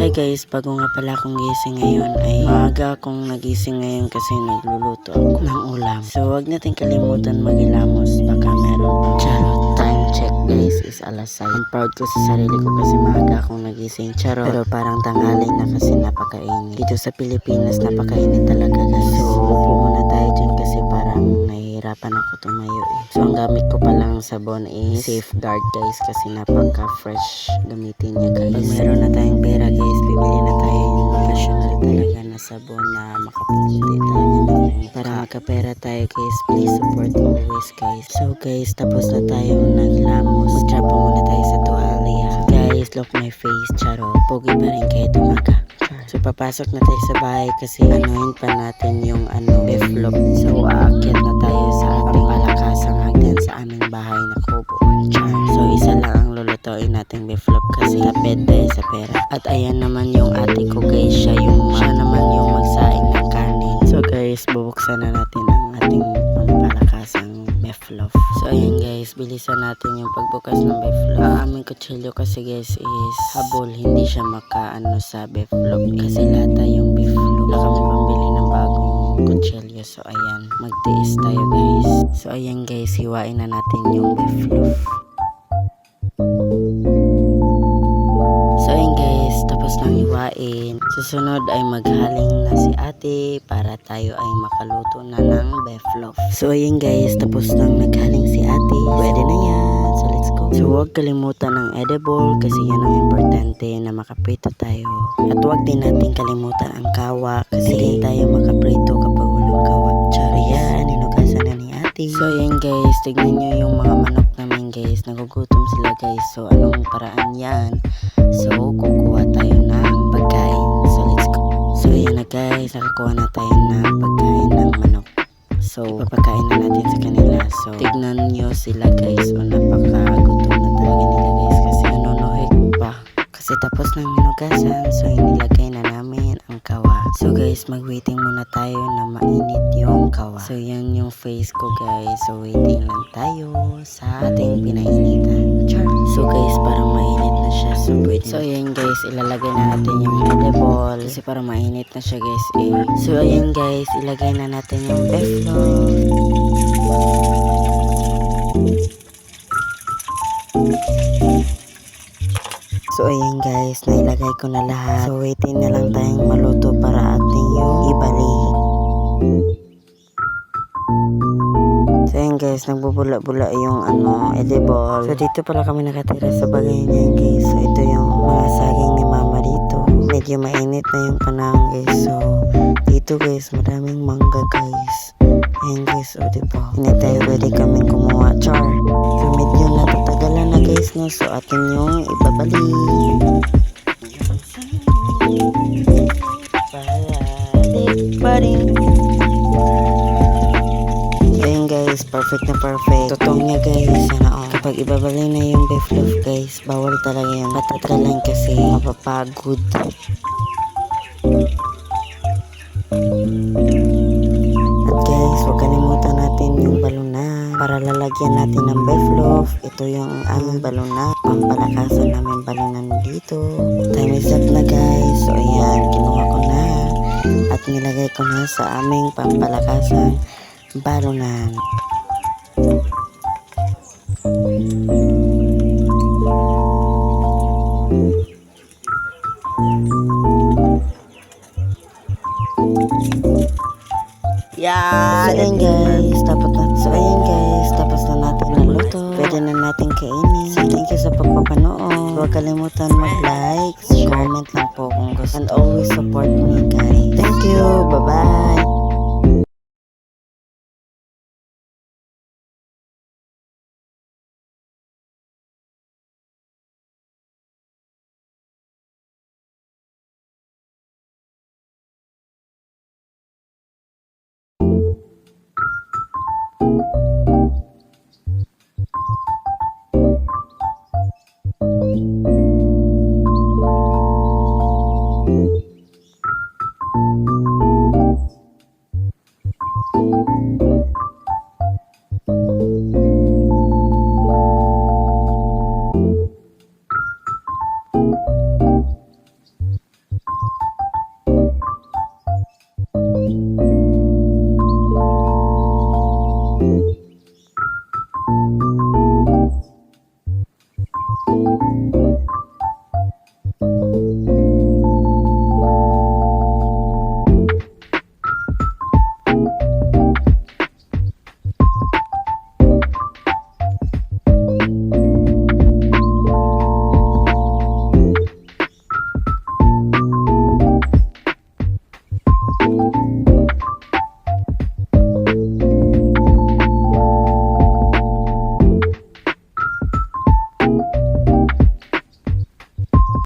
Hi guys, bago nga pala akong gising ngayon ay maaga akong nagising ngayon kasi nagluluto ako ng ulam. So wag natin kalimutan maghilamos, baka meron pang charot. Time check guys is alas 6. I'm proud ko sa sarili ko kasi maaga akong nagising, charot. Pero parang tanghali na kasi napakainit. Dito sa Pilipinas napakainit talaga guys. So upo muna tayo dyan kasi parang nahihirapan ako tumayo eh. So ang gamit ko palang sabon is Safeguard guys kasi napaka-fresh gamitin niya guys. Pag meron na tayong pera guys, bibili na tayo yung professional talaga na sabon na makapuputi talaga. Para magkapera tayo guys, please support always guys. So guys, tapos na tayo naglamos. Magtrapa muna tayo sa tuwalya. So guys, look my face, charot. Pogi pa rin kahit umaga. So papasok na tayo sa bahay kasi anuhin pa natin yung beef loaf. So aakyat na tayo sa ating palakasang hagdan sa aming bahay na kubo. So isa lang ang lulutuin nating beef loaf kasi taped tayo sa pera. At ayan naman yung ate ko guys, siya naman yung magsaing ng kanin. So guys, bubuksan na natin ang ating pampalakasang beef loaf. So ayan guys, bilisan natin yung pagbukas ng beef loaf. Ang aming kutsilyo kasi guys is habol, hindi siya makaano sa beef loaf kasi lata yung beef loaf. Wala kami pambili ng bagong kutsilyo. So ayan, magtiis tayo guys. So ayan guys, hiwain na natin yung beef loaf. So ayan guys, tapos nang hiwain. Susunod ay maghaling na si ate para tayo ay makaluto na ng beef loaf. So ayan guys, tapos nang naghaling si ate, pwede na yan. So let's go. So huwag kalimutan ng edible kasi yan ang importante na makaprito tayo. At huwag din natin kalimutan ang kawa kasi din tayo makaprito kapag walang kawa. Tsara yan, inugasan na ni ate. So ayan guys, tignan nyo yung mga manok namin guys. Nagugutom sila guys. So anong paraan yan? So kukuha tayo ng pagkain. So let's go. So ayan na guys, nakakuha na tayo ng pagkain ng manok. So papakain na natin sa kanila. So tignan nyo sila guys. O napakagutom na talaga nila guys kasi nanunuhik pa. Kasi tapos ng minugasan, so inilagay na namin ang kawa. So guys, mag-waiting muna tayo na mainit yung kawa. So yan yung face ko guys. So waiting lang tayo sa ating pinainitan. Char. So guys, parang mainit na siya. So wait. So ayan guys, ilalagay na natin yung edible kasi parang mainit na siya guys eh. So ayan guys, ilagay na natin yung beef loaf. So ayan guys, nailagay ko na lahat. So waiting na lang tayong maluto para ating yung ibalik. So ayan guys, nagbubula-bula yung edible. So dito pala kami nakatira sa bagay niyan guys. So ito yung mga saging ni mama dito. Medyo mainit na yung panahon guys. So dito guys, maraming mangga guys. Ayan guys, o diba? Hindi tayo pwede kaming kumuha. Char. So medyo natatagalan na guys no. So atin yung ibabalik. Balik pa rin. Ayan guys, perfect na perfect. Totoo niya guys, sana all. Kapag ibabalik na yung beef loaf guys, bawal talaga yan. Patatalan kasi mapapagod. At guys, huwag kalimutan natin yung balunan para lalagyan natin ng beef loaf. Ito yung aming balunan, pampalakasan namin balunan dito. Time is up na guys. So ayan, kinuha ko na at nilagay ko na sa aming pampalakasan balunan. Yeah. So ayan guys, tapos na natin naluto. Pwede na natin kainin. So thank you sa pagpapanood. Huwag kalimutan mag-like, comment lang po kung gusto. And always support me guys. Thank you, bye bye.